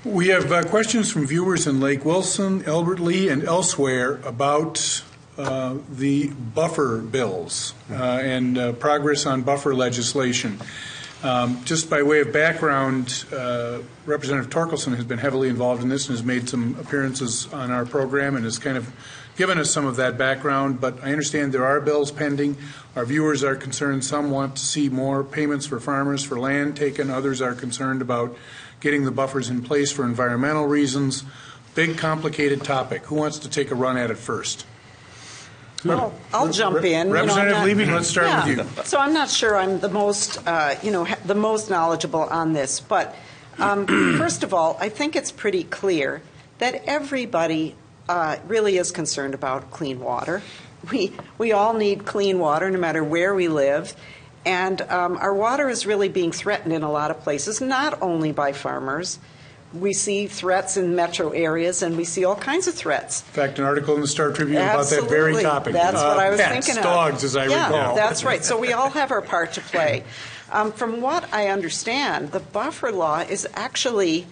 We have questions from viewers in Lake Wilson, Albert Lee, and elsewhere about the buffer bills and progress on buffer legislation. Just by way of background, Representative Torkelson has been heavily involved in this and has made some appearances on our program and has kind of given us some of that background, but I understand there are bills pending. Our viewers are concerned. Some want to see more payments for farmers for land taken. Others are concerned about getting the buffers in place for environmental reasons. Big, complicated topic. Who wants to take a run at it first? I'll jump in. Representative Levy, let's start with you. So I'm not sure I'm the most, the most knowledgeable on this, but first of all, I think it's pretty clear that everybody really is concerned about clean water. We all need clean water, no matter where we live, and our water is really being threatened in a lot of places, not only by farmers. We see threats in metro areas, and we see all kinds of threats. In fact, an article in the Star Tribune about that very topic. That's what I was thinking of. Dogs, as I recall. Yeah, that's right. So we all have our part to play. From what I understand, the buffer law is actually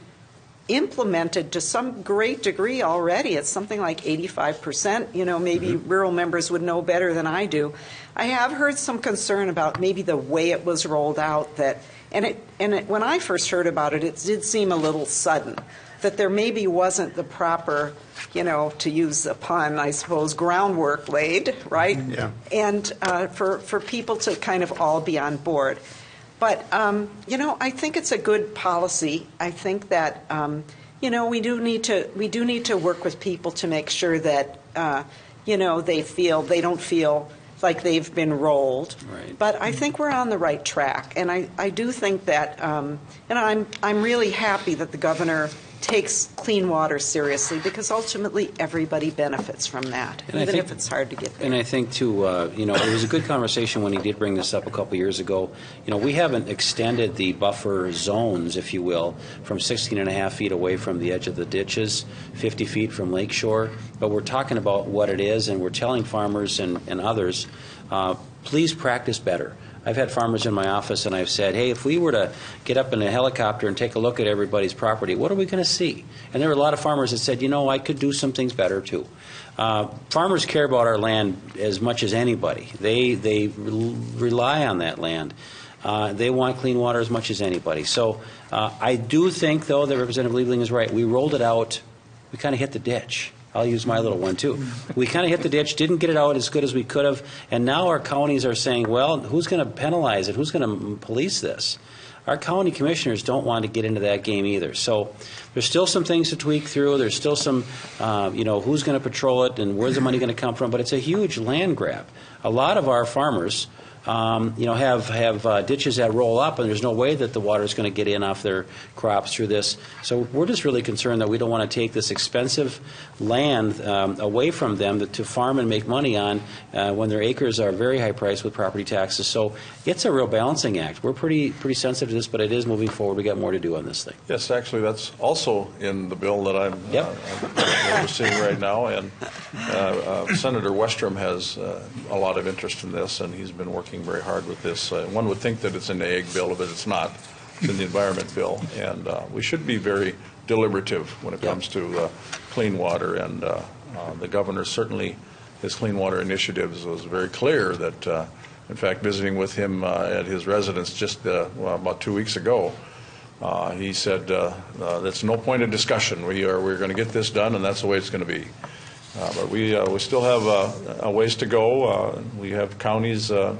implemented to some great degree already. It's something like 85%. Maybe rural members would know better than I do. I have heard some concern about maybe the way it was rolled out, when I first heard about it, it did seem a little sudden, that there maybe wasn't the proper, to use a pun, I suppose, groundwork laid, right? Yeah. And for people to kind of all be on board. But, I think it's a good policy. I think that, we do need to work with people to make sure that, they don't feel like they've been rolled. Right. But I think we're on the right track. And I do think that, I'm really happy that the governor takes clean water seriously, because ultimately everybody benefits from that, even if it's hard to get there. And I think, too, it was a good conversation when he did bring this up a couple years ago. We haven't extended the buffer zones, if you will, from 16.5 feet away from the edge of the ditches, 50 feet from lakeshore. But we're talking about what it is, and we're telling farmers and others, please practice better. I've had farmers in my office, and I've said, hey, if we were to get up in a helicopter and take a look at everybody's property, what are we going to see? And there were a lot of farmers that said, I could do some things better, too. Farmers care about our land as much as anybody. They rely on that land. They want clean water as much as anybody. So I do think, though, that Representative Liebling is right. We rolled it out. We kind of hit the ditch. I'll use my little one, too. We kind of hit the ditch, didn't get it out as good as we could have, and now our counties are saying, well, who's going to penalize it? Who's going to police this? Our county commissioners don't want to get into that game either. So there's still some things to tweak through. There's still some, who's going to patrol it and where's the money going to come from, but it's a huge land grab. A lot of our farmers have ditches that roll up, and there's no way that the water is going to get in off their crops through this. So we're just really concerned that we don't want to take this expensive land away from them to farm and make money on when their acres are very high priced with property taxes. So it's a real balancing act. We're pretty sensitive to this, but it is moving forward. We got more to do on this thing. Yes, actually, that's also in the bill that I'm overseeing right now, and Senator Westrom has a lot of interest in this, and he's been working very hard with this. One would think that it's in the ag bill, but it's not. It's in the environment bill, and we should be very deliberative when it comes to clean water, and the governor certainly, his clean water initiatives was very clear that, in fact, visiting with him at his residence just about 2 weeks ago, he said that's no point of discussion. We're going to get this done, and that's the way it's going to be. But we still have a ways to go. We have counties, and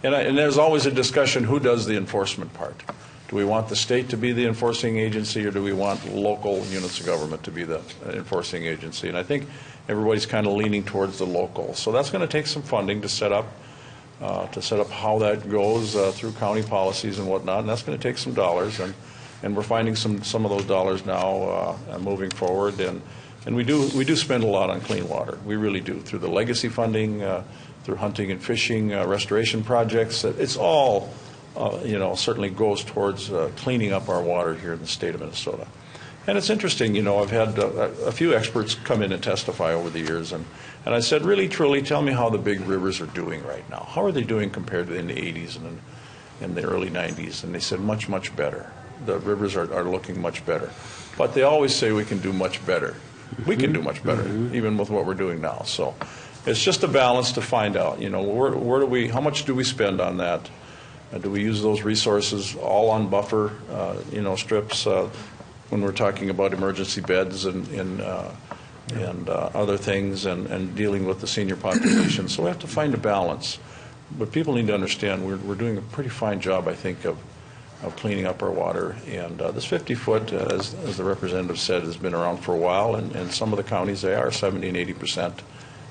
there's always a discussion: who does the enforcement part? Do we want the state to be the enforcing agency, or do we want local units of government to be the enforcing agency? And I think everybody's kind of leaning towards the local. So that's going to take some funding to set up how that goes through county policies and whatnot. And that's going to take some dollars, and we're finding some of those dollars now moving forward. And we do spend a lot on clean water. We really do, through the legacy funding, through hunting and fishing, restoration projects. It's all, certainly goes towards cleaning up our water here in the state of Minnesota. And it's interesting, I've had a few experts come in and testify over the years, and I said, really, truly, tell me how the big rivers are doing right now. How are they doing compared to in the 80s and in the early 90s? And they said, much, much better. the rivers are looking much better. But they always say we can do much better. We can do much better, even with what we're doing now. So it's just a balance to find out, where do we, how much do we spend on that? Do we use those resources all on buffer, strips when we're talking about emergency beds and other things and dealing with the senior population? So we have to find a balance. But people need to understand we're doing a pretty fine job, I think, of cleaning up our water. And this 50-foot, as the representative said, has been around for a while. And some of the counties, they are 70 and 80%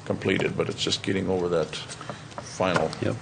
completed. But it's just getting over that final piece.